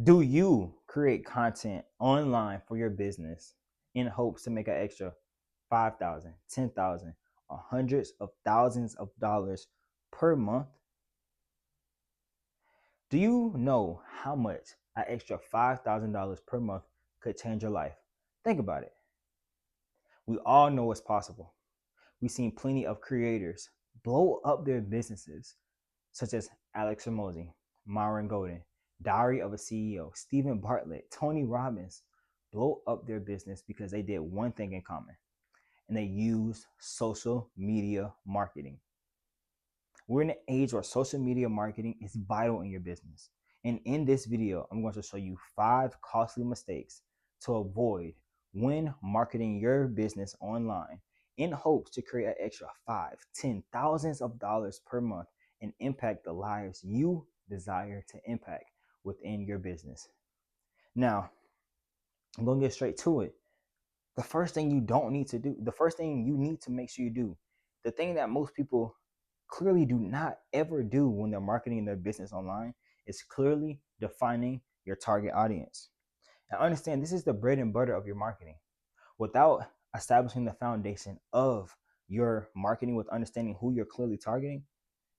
Do you create content online for your business in hopes to make an extra 5,000, 10,000, or hundreds of thousands of dollars per month? Do you know how much an extra $5,000 per month could change your life? Think about it. We all know it's possible. We've seen plenty of creators blow up their businesses, such as Alex Ramosi, Myron Golden, Diary of a CEO, Stephen Bartlett, Tony Robbins, blow up their business because they did one thing in common, and they used social media marketing. We're in an age where social media marketing is vital in your business. And in this video, I'm going to show you 5 costly mistakes to avoid when marketing your business online in hopes to create an extra 5, 10, thousands of dollars per month and impact the lives you desire to impact within your business. Now, I'm going to get straight to it. The first thing you don't need to do, the first thing you need to make sure you do, the thing that most people clearly do not ever do when they're marketing their business online is clearly defining your target audience. And understand this is the bread and butter of your marketing. Without establishing the foundation of your marketing with understanding who you're clearly targeting,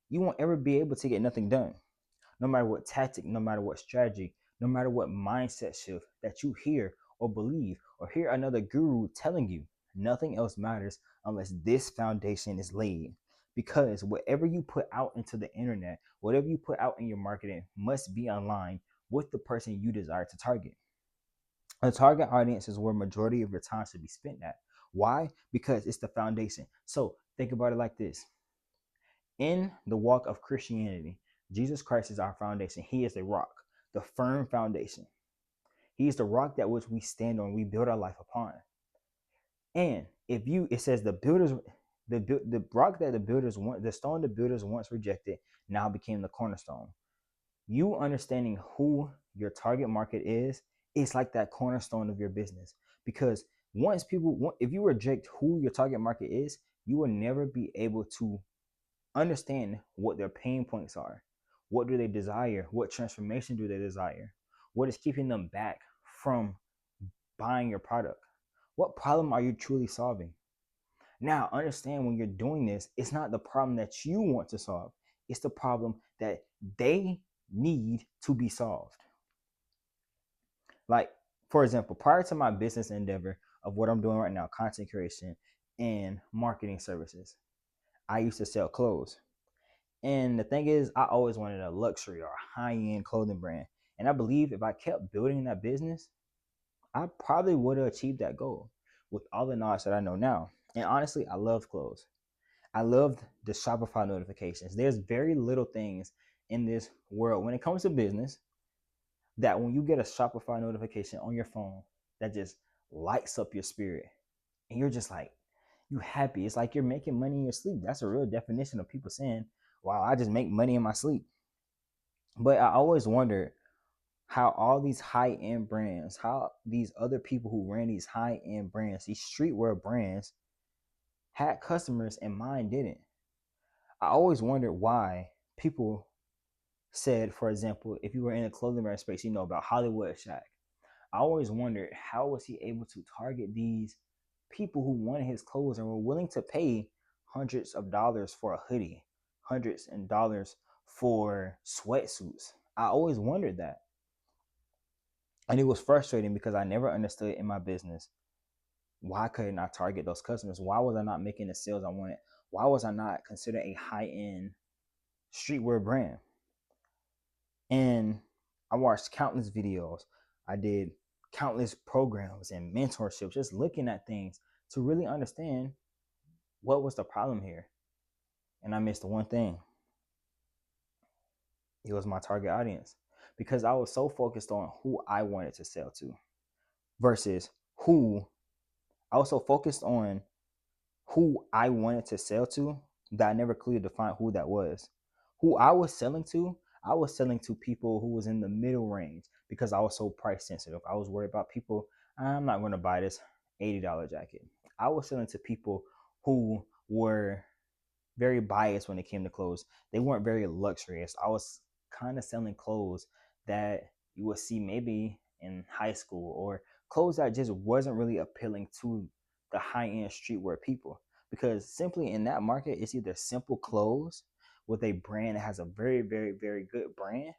you won't ever be able to get nothing done. No matter what tactic, no matter what strategy, no matter what mindset shift that you hear or believe or hear another guru telling you, nothing else matters unless this foundation is laid. Because whatever you put out into the internet, whatever you put out in your marketing must be aligned with the person you desire to target. A target audience is where majority of your time should be spent at. Why? Because it's the foundation. So think about it like this. In the walk of Christianity, Jesus Christ is our foundation. He is the rock, the firm foundation. He is the rock that which we stand on, we build our life upon. And if you, it says the builders, the rock that the builders want, the stone the builders once rejected, now became the cornerstone. You understanding who your target market is, it's like that cornerstone of your business. Because once people, if you reject who your target market is, you will never be able to understand what their pain points are. What do they desire? What transformation do they desire? What is keeping them back from buying your product? What problem are you truly solving? Now, understand when you're doing this, it's not the problem that you want to solve, it's the problem that they need to be solved. Like, for example, prior to my business endeavor of what I'm doing right now, content creation and marketing services, I used to sell clothes. And the thing is, I always wanted a luxury or a high-end clothing brand. And I believe if I kept building that business, I probably would have achieved that goal with all the knowledge that I know now. And honestly, I love clothes. I loved the Shopify notifications. There's very little things in this world when it comes to business that when you get a Shopify notification on your phone that just lights up your spirit and you're just like, you happy. It's like you're making money in your sleep. That's a real definition of people saying, wow, I just make money in my sleep. But I always wondered how all these high-end brands, how these other people who ran these high-end brands, these streetwear brands, had customers and mine didn't. I always wondered why people said, for example, if you were in a clothing brand space, you know about Hollywood Shaq. I always wondered how was he able to target these people who wanted his clothes and were willing to pay hundreds of dollars for a hoodie, hundreds of dollars for sweatsuits. I always wondered that. And it was frustrating because I never understood in my business why couldn't I target those customers? Why was I not making the sales I wanted? Why was I not considered a high-end streetwear brand? And I watched countless videos. I did countless programs and mentorships, just looking at things to really understand what was the problem here. And I missed one thing. It was my target audience because I was so focused on who I wanted to sell to versus who I was so focused on who I wanted to sell to that I never clearly defined who that was. Who I was selling to people who was in the middle range because I was so price sensitive. I was worried about people, I'm not going to buy this $80 jacket. I was selling to people who were very biased when it came to clothes. They weren't very luxurious. I was kind of selling clothes that you would see maybe in high school, or clothes that just wasn't really appealing to the high end streetwear people. Because simply in that market, it's either simple clothes with a brand that has a very, very, very good brand,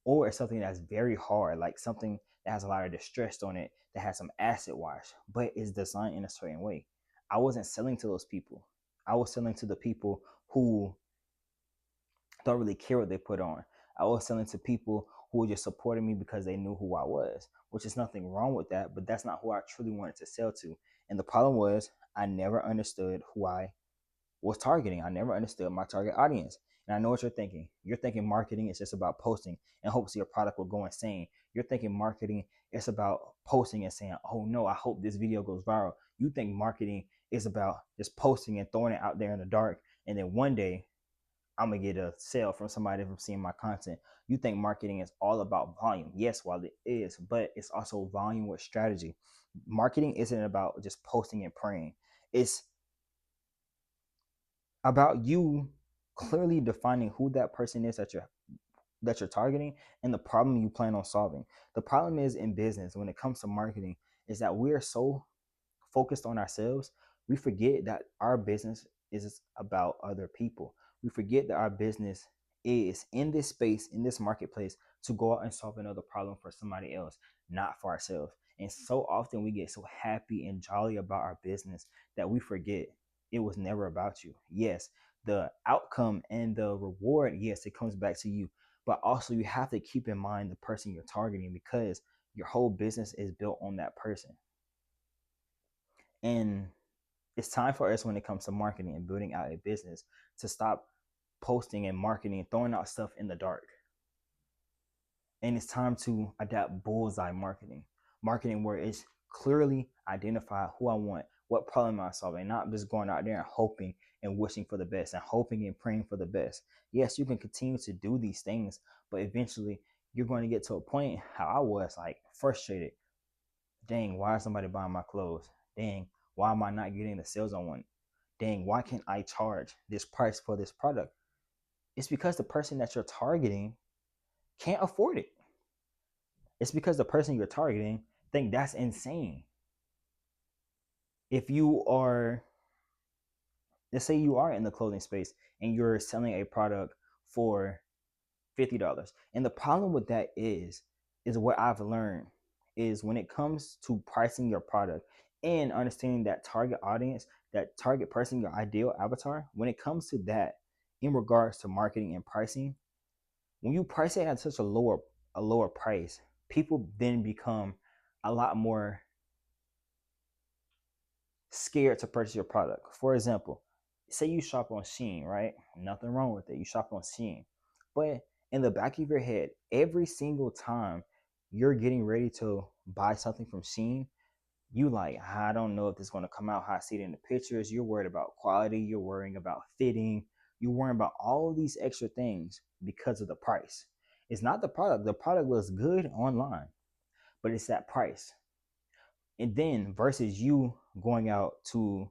or it's something that's very hard, like something that has a lot of distress on it, that has some acid wash, but is designed in a certain way. I wasn't selling to those people. I was selling to the people who don't really care what they put on. I was selling to people who were just supporting me because they knew who I was, which is nothing wrong with that, but that's not who I truly wanted to sell to. And the problem was, I never understood who I was targeting. I never understood my target audience. And I know what you're thinking. You're thinking marketing is just about posting and hopes your product will go insane. You're thinking marketing is about posting and saying, oh no, I hope this video goes viral. You think marketing is about just posting and throwing it out there in the dark, and then one day I'm gonna get a sale from somebody from seeing my content. You think marketing is all about volume. Yes, while it is, but it's also volume with strategy. Marketing isn't about just posting and praying. It's about you clearly defining who that person is that you're targeting, and the problem you plan on solving. The problem is in business when it comes to marketing is that we are so focused on ourselves, we forget that our business is about other people. We forget that our business is in this space, in this marketplace, to go out and solve another problem for somebody else, not for ourselves. And so often we get so happy and jolly about our business that we forget it was never about you. Yes, the outcome and the reward, yes, it comes back to you. But also, you have to keep in mind the person you're targeting, because your whole business is built on that person. And it's time for us, when it comes to marketing and building out a business, to stop posting and marketing and throwing out stuff in the dark. And it's time to adapt bullseye marketing, marketing where it's clearly identify who I want, what problem am I solving, not just going out there and hoping and wishing for the best and hoping and praying for the best. Yes, you can continue to do these things, but eventually you're going to get to a point, how I was, like frustrated. Dang, why is somebody buying my clothes? Dang, why am I not getting the sales I want? Dang, why can't I charge this price for this product? It's because the person that you're targeting can't afford it. It's because the person you're targeting think that's insane. If you are, let's say you are in the clothing space and you're selling a product for $50. And the problem with that is what I've learned is when it comes to pricing your product and understanding that target audience, that target person, your ideal avatar, when it comes to that in regards to marketing and pricing, when you price it at such a lower price, people then become a lot more scared to purchase your product. For example, say you shop on Shein, right? Nothing wrong with it. You shop on Shein. But in the back of your head, every single time you're getting ready to buy something from Shein, you like, I don't know if this is going to come out how I see it in the pictures. You're worried about quality. You're worrying about fitting. You're worrying about all of these extra things because of the price. It's not the product. The product looks good online, but it's that price. And then versus you going out to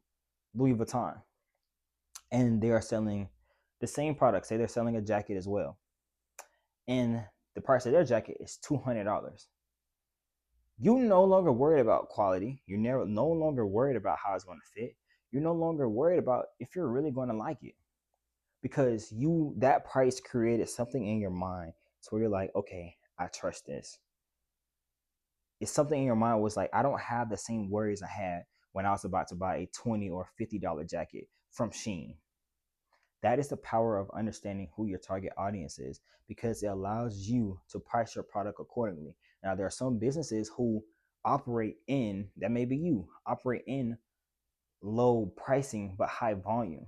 Louis Vuitton and they are selling the same product. Say they're selling a jacket as well, and the price of their jacket is $200. You're no longer worried about quality. You're no longer worried about how it's going to fit. You're no longer worried about if you're really going to like it, because that price created something in your mind to where you're like, okay, I trust this. It's something in your mind was like, I don't have the same worries I had when I was about to buy a $20 or $50 jacket from Shein. That is the power of understanding who your target audience is, because it allows you to price your product accordingly. Now, there are some businesses who operate in, that may be you, operate in low pricing but high volume.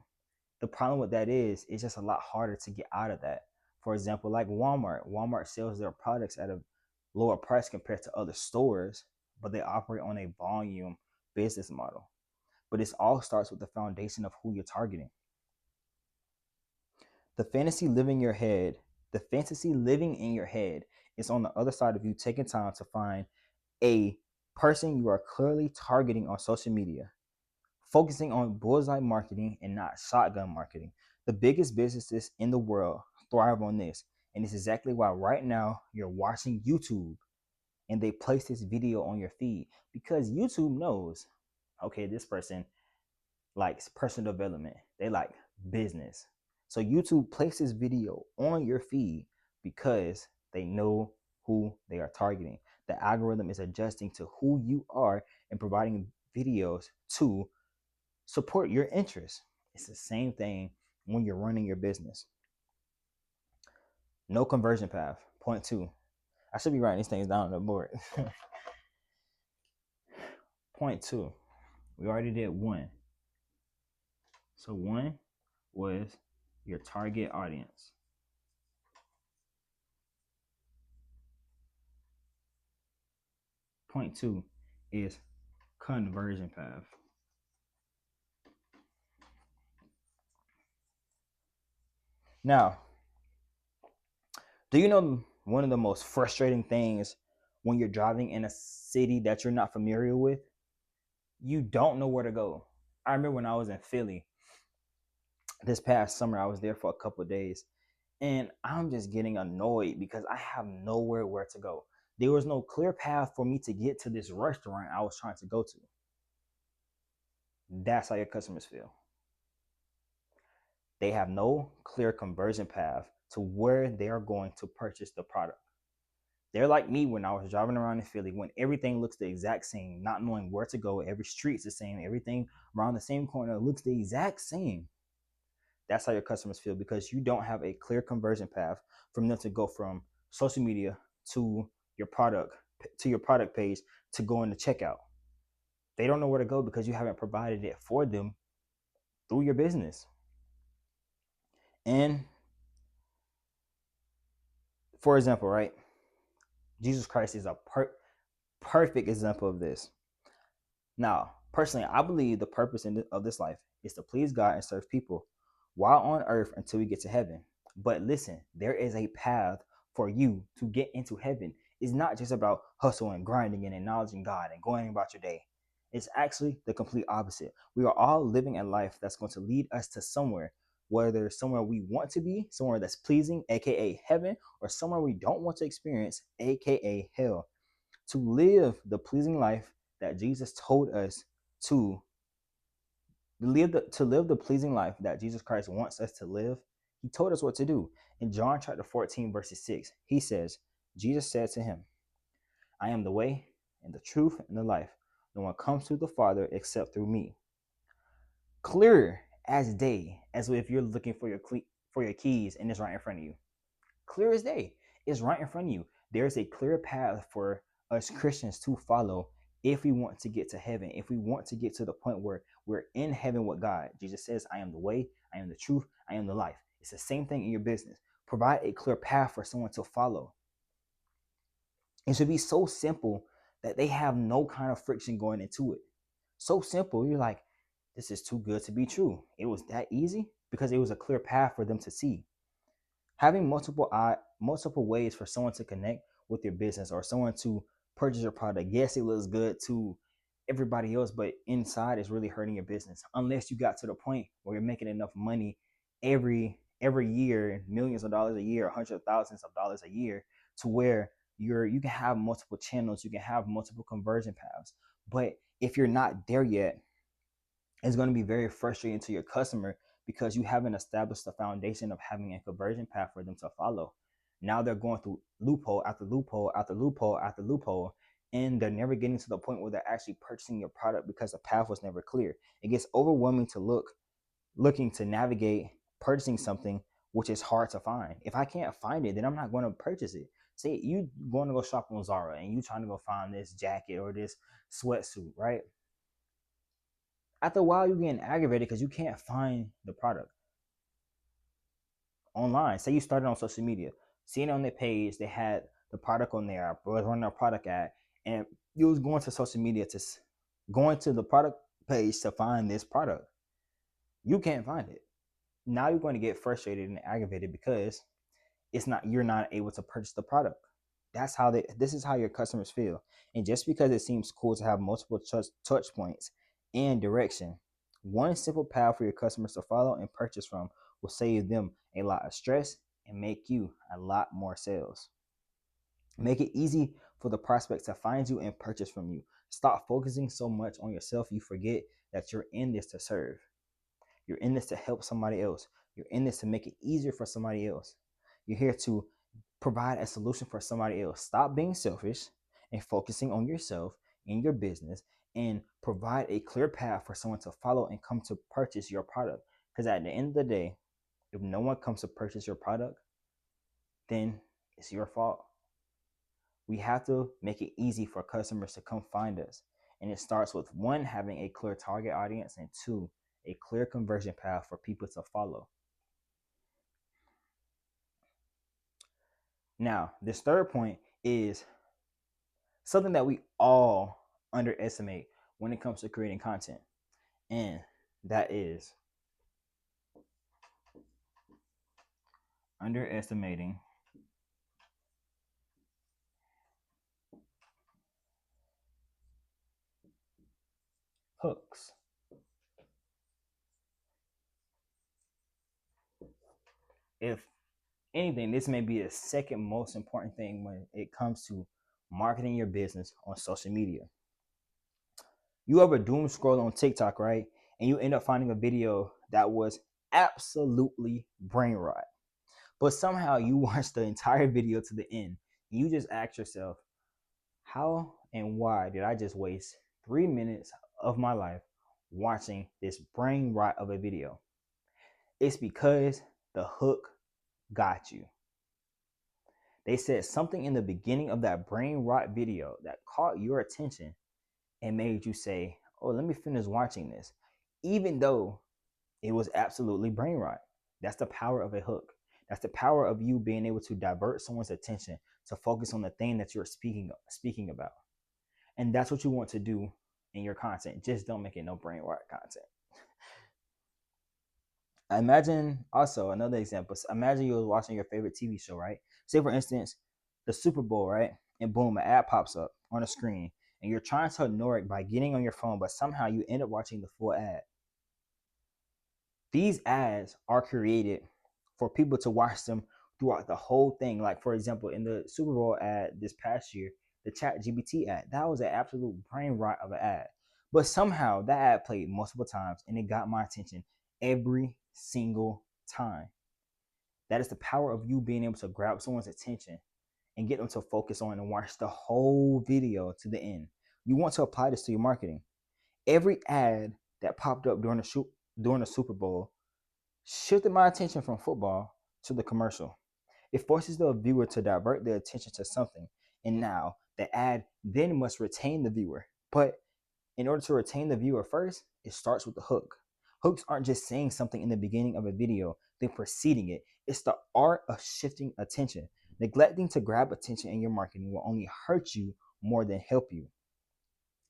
The problem with that is it's just a lot harder to get out of that. For example, like Walmart. Walmart sells their products at a lower price compared to other stores, but they operate on a volume business model. But this all starts with the foundation of who you're targeting. The fantasy living your head, the fantasy living in your head is on the other side of you taking time to find a person you are clearly targeting on social media, focusing on bullseye marketing and not shotgun marketing. The biggest businesses in the world thrive on this. And it's exactly why right now you're watching YouTube and they place this video on your feed because YouTube knows, okay, this person likes personal development. They like business. So YouTube places video on your feed because they know who they are targeting. The algorithm is adjusting to who you are and providing videos to support your interests. It's the same thing when you're running your business. No conversion path. Point two. I should be writing these things down on the board. Point two. We already did one. So one was your target audience. Point two is conversion path. Now, do you know one of the most frustrating things when you're driving in a city that you're not familiar with? You don't know where to go. I remember when I was in Philly this past summer, I was there for a couple of days, and I'm just getting annoyed because I have nowhere where to go. There was no clear path for me to get to this restaurant I was trying to go to. That's how your customers feel. They have no clear conversion path to where they are going to purchase the product. They're like me when I was driving around in Philly when everything looks the exact same, not knowing where to go. Every street's the same. Everything around the same corner looks the exact same. That's how your customers feel because you don't have a clear conversion path from them to go from social media to your product page to going to checkout. They don't know where to go because you haven't provided it for them through your business. And for example, right? Jesus Christ is a perfect example of this. Now, personally, I believe the purpose of this life is to please God and serve people while on earth until we get to heaven. But listen, there is a path for you to get into heaven. It's not just about hustling, grinding, and acknowledging God and going about your day. It's actually the complete opposite. We are all living a life that's going to lead us to somewhere, whether somewhere we want to be, somewhere that's pleasing, aka heaven, or somewhere we don't want to experience, aka hell. To live the pleasing life that Jesus told us to live the pleasing life that Jesus Christ wants us to live, he told us what to do. In John chapter 14, verses 6, he says, Jesus said to him, I am the way and the truth and the life. No one comes to the Father except through me. Clear as day, as if you're looking for your keys and it's right in front of you. Clear as day. It's right in front of you. There's a clear path for us Christians to follow if we want to get to heaven, if we want to get to the point where we're in heaven with God. Jesus says, I am the way, I am the truth, I am the life. It's the same thing in your business. Provide a clear path for someone to follow. It should be so simple that they have no kind of friction going into it. So simple. You're like, this is too good to be true. It was that easy because it was a clear path for them to see. Having multiple ways for someone to connect with your business or someone to purchase your product. Yes, it looks good to everybody else, but inside it's really hurting your business unless you got to the point where you're making enough money every year, millions of dollars a year, hundreds of thousands of dollars a year, to where you can have multiple channels, you can have multiple conversion paths. But if you're not there yet, it's going to be very frustrating to your customer because you haven't established the foundation of having a conversion path for them to follow. Now they're going through loophole after loophole after loophole after loophole, and they're never getting to the point where they're actually purchasing your product because the path was never clear. It gets overwhelming to looking to navigate purchasing something which is hard to find. If I can't find it, then I'm not going to purchase it. Say you going to go shop on Zara and you trying to go find this jacket or this sweatsuit, right? After a while, you're getting aggravated because you can't find the product online. Say you started on social media, seeing it on their page, they had the product on there, was running a product ad, and you was going to social media going to the product page to find this product. You can't find it. Now you're going to get frustrated and aggravated because you're not able to purchase the product. This is how your customers feel. And just because it seems cool to have multiple touch points and direction, one simple path for your customers to follow and purchase from will save them a lot of stress and make you a lot more sales. Make it easy for the prospects to find you and purchase from you. Stop focusing so much on yourself you forget that you're in this to serve. You're in this to help somebody else. You're in this to make it easier for somebody else. You're here to provide a solution for somebody else. Stop being selfish and focusing on yourself and your business, and provide a clear path for someone to follow and come to purchase your product. Because at the end of the day, if no one comes to purchase your product, then it's your fault. We have to make it easy for customers to come find us. And it starts with one, having a clear target audience, and two, a clear conversion path for people to follow. Now, this third point is something that we all underestimate when it comes to creating content, and that is underestimating hooks. If anything, this may be the second most important thing when it comes to marketing your business on social media. You ever doom scroll on TikTok, right? And you end up finding a video that was absolutely brain rot. But somehow you watch the entire video to the end. And you just ask yourself, how and why did I just waste 3 minutes of my life watching this brain rot of a video? It's because the hook got you. They said something in the beginning of that brain rot video that caught your attention and made you say, oh, let me finish watching this, even though it was absolutely brain rot. That's the power of a hook. That's the power of you being able to divert someone's attention to focus on the thing that you're speaking about. And that's what you want to do in your content. Just don't make it no brain rot content. Imagine also another example. Imagine you were watching your favorite TV show, right? Say for instance, the Super Bowl, right? And boom, an ad pops up on the screen, and you're trying to ignore it by getting on your phone, but somehow you end up watching the full ad. These ads are created for people to watch them throughout the whole thing. Like, for example, in the Super Bowl ad this past year, the ChatGPT ad, that was an absolute brain rot of an ad. But somehow that ad played multiple times and it got my attention every single time. That is the power of you being able to grab someone's attention and get them to focus on and watch the whole video to the end. You want to apply this to your marketing. Every ad that popped up during the Super Bowl shifted my attention from football to the commercial. It forces the viewer to divert their attention to something, and now the ad then must retain the viewer. But in order to retain the viewer first, it starts with the hook. Hooks aren't just saying something in the beginning of a video, then preceding it. It's the art of shifting attention. Neglecting to grab attention in your marketing will only hurt you more than help you.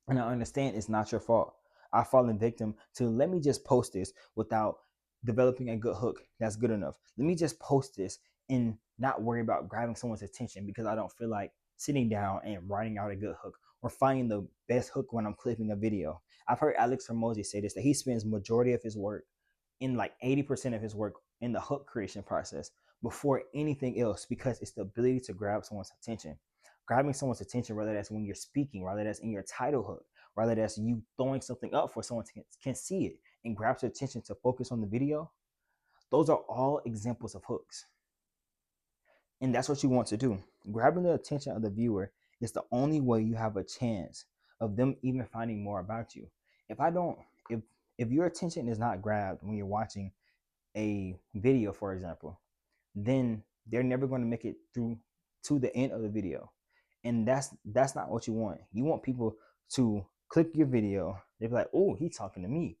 And I understand it's not your fault. I've fallen victim to, let me just post this without developing a good hook that's good enough. Let me just post this and not worry about grabbing someone's attention because I don't feel like sitting down and writing out a good hook or finding the best hook when I'm clipping a video. I've heard Alex Hormozi say this, that he spends majority of his work, in like 80% of his work, in the hook creation process before anything else, because it's the ability to grab someone's attention. Grabbing someone's attention, whether that's when you're speaking, whether that's in your title hook, whether that's you throwing something up for someone can see it and grabs their attention to focus on the video. Those are all examples of hooks. And that's what you want to do. Grabbing the attention of the viewer is the only way you have a chance of them even finding more about you. If I don't, if your attention is not grabbed when you're watching a video, for example, then they're never going to make it through to the end of the video. And that's not what you want. You want people to click your video, they're like, oh, he's talking to me,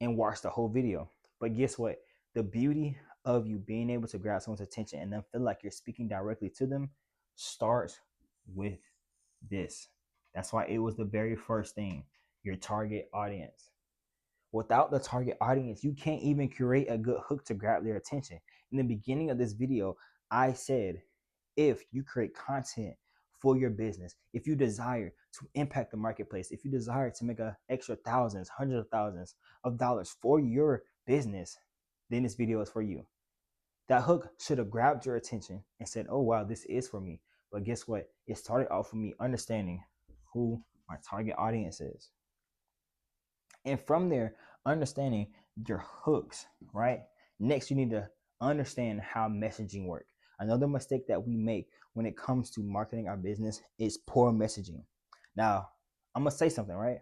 and watch the whole video. But guess what? The beauty of you being able to grab someone's attention and then feel like you're speaking directly to them starts with this. That's why it was the very first thing, your target audience. Without the target audience, you can't even create a good hook to grab their attention. In the beginning of this video, I said, if you create content for your business, if you desire to impact the marketplace, if you desire to make an extra thousands, hundreds of thousands of dollars for your business, then this video is for you. That hook should have grabbed your attention and said, oh, wow, this is for me. But guess what? It started off with me understanding who my target audience is. And from there, understanding your hooks, right? Next, you need to understand how messaging work. Another mistake that we make when it comes to marketing our business is poor messaging. Now, I'm gonna say something, right?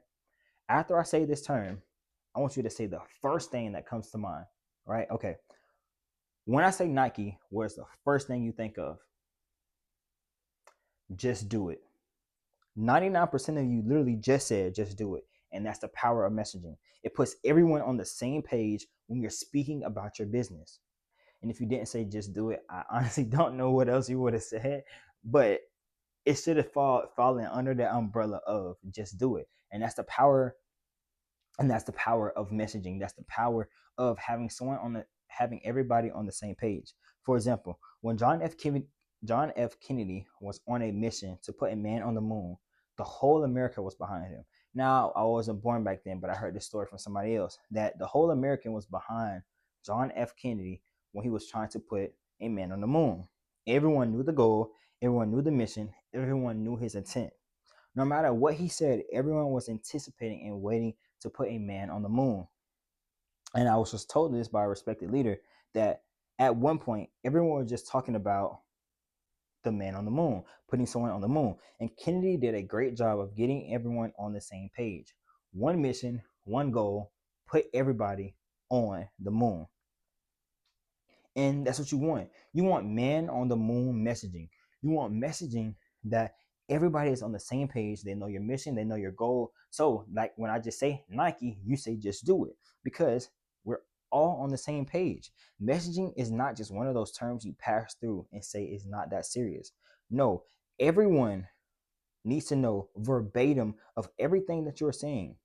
After I say this term, I want you to say the first thing that comes to mind, right? Okay. When I say Nike, where's the first thing you think of? Just do it. 99% of you literally just said, just do it. And that's the power of messaging. It puts everyone on the same page when you're speaking about your business. And if you didn't say just do it, I honestly don't know what else you would have said, but it should have fallen under the umbrella of just do it. And that's the power. And that's the power of messaging. That's the power of having everybody on the same page. For example, when John F. Kennedy was on a mission to put a man on the moon, the whole America was behind him. Now, I wasn't born back then, but I heard this story from somebody else that the whole American was behind John F. Kennedy when he was trying to put a man on the moon. Everyone knew the goal, everyone knew the mission, everyone knew his intent. No matter what he said, everyone was anticipating and waiting to put a man on the moon. And I was just told this by a respected leader that at one point, everyone was just talking about the man on the moon, putting someone on the moon. And Kennedy did a great job of getting everyone on the same page. One mission, one goal, put everybody on the moon. And that's what you want. You want man on the moon messaging. You want messaging that everybody is on the same page. They know your mission, they know your goal. So, like when I just say Nike, you say just do it because we're all on the same page. Messaging is not just one of those terms you pass through and say it's not that serious. No, everyone needs to know verbatim of everything that you're saying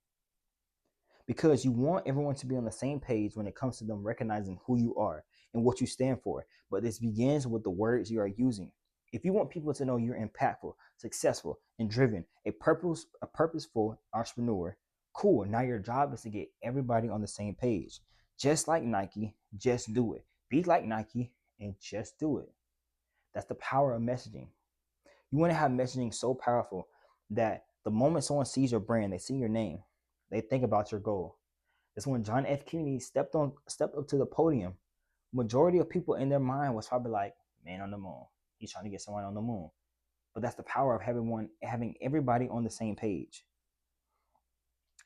because you want everyone to be on the same page when it comes to them recognizing who you are and what you stand for. But this begins with the words you are using. If you want people to know you're impactful, successful, and driven, a purposeful entrepreneur, cool. Now your job is to get everybody on the same page. Just like Nike, just do it. Be like Nike and just do it. That's the power of messaging. You want to have messaging so powerful that the moment someone sees your brand, they see your name, they think about your goal. That's when John F. Kennedy stepped up to the podium. Majority of people in their mind was probably like, man on the moon. He's trying to get someone on the moon. But that's the power of having everybody on the same page.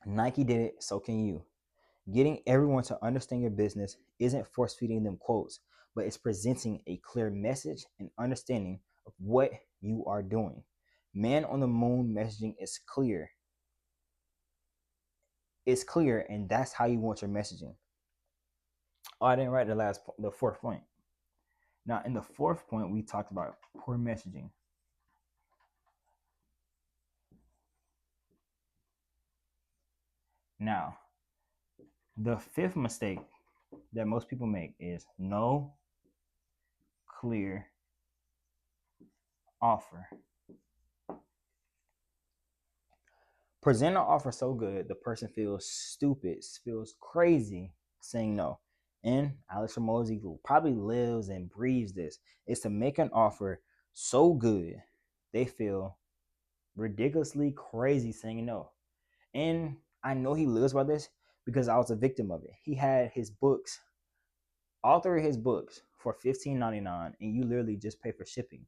Nike did it, so can you. Getting everyone to understand your business isn't force feeding them quotes, but it's presenting a clear message and understanding of what you are doing. Man on the moon messaging is clear. It's clear, and that's how you want your messaging. Oh, I didn't write the fourth point. Now, in the fourth point, we talked about poor messaging. Now, the fifth mistake that most people make is no clear offer. Present an offer so good the person feels stupid, feels crazy saying no. And Alex Hormozi, who probably lives and breathes this, is to make an offer so good they feel ridiculously crazy saying no. And I know he lives by this because I was a victim of it. He had his books, all three of his books for $15.99, and you literally just pay for shipping.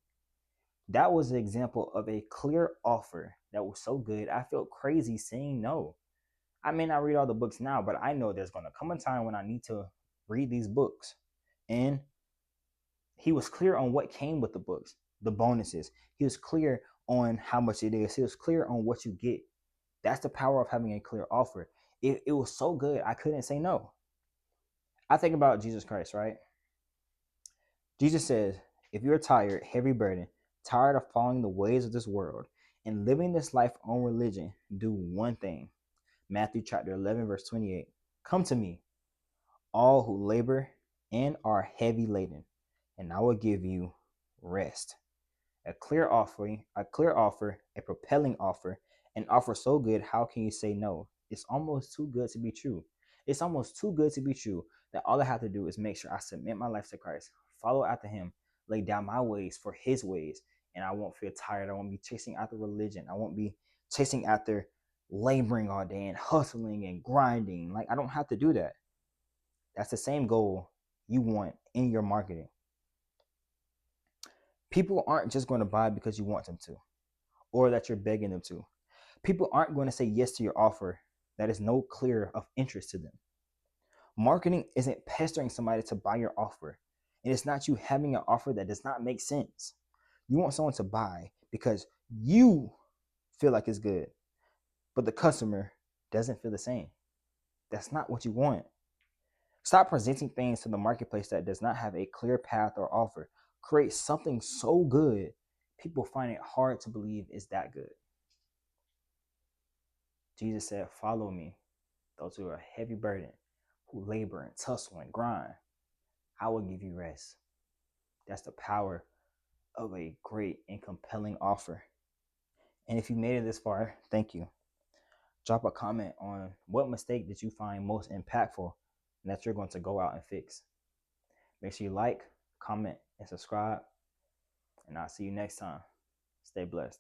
That was an example of a clear offer that was so good I felt crazy saying no. I may not read all the books now, but I know there's going to come a time when I need to read these books. And he was clear on what came with the books, the bonuses. He was clear on how much it is. He was clear on what you get. That's the power of having a clear offer. It was so good, I couldn't say no. I think about Jesus Christ, right? Jesus says, if you're tired, heavy burden, tired of following the ways of this world and living this life on religion, do one thing. Matthew chapter 11, verse 28. Come to me, all who labor and are heavy laden, and I will give you rest. A clear offer, a propelling offer, an offer so good, how can you say no? It's almost too good to be true. It's almost too good to be true that all I have to do is make sure I submit my life to Christ, follow after him, lay down my ways for his ways, and I won't feel tired. I won't be chasing after religion. I won't be chasing after laboring all day and hustling and grinding. Like, I don't have to do that. That's the same goal you want in your marketing. People aren't just going to buy because you want them to, or that you're begging them to. People aren't going to say yes to your offer that is no clear of interest to them. Marketing isn't pestering somebody to buy your offer, and it's not you having an offer that does not make sense. You want someone to buy because you feel like it's good, but the customer doesn't feel the same. That's not what you want. Stop presenting things to the marketplace that does not have a clear path or offer. Create something so good, people find it hard to believe it's that good. Jesus said, "Follow me, those who are heavy burdened, who labor and tussle and grind. I will give you rest." That's the power of a great and compelling offer. And if you made it this far, thank you. Drop a comment on what mistake did you find most impactful and that you're going to go out and fix. Make sure you like, comment, and subscribe. And I'll see you next time. Stay blessed.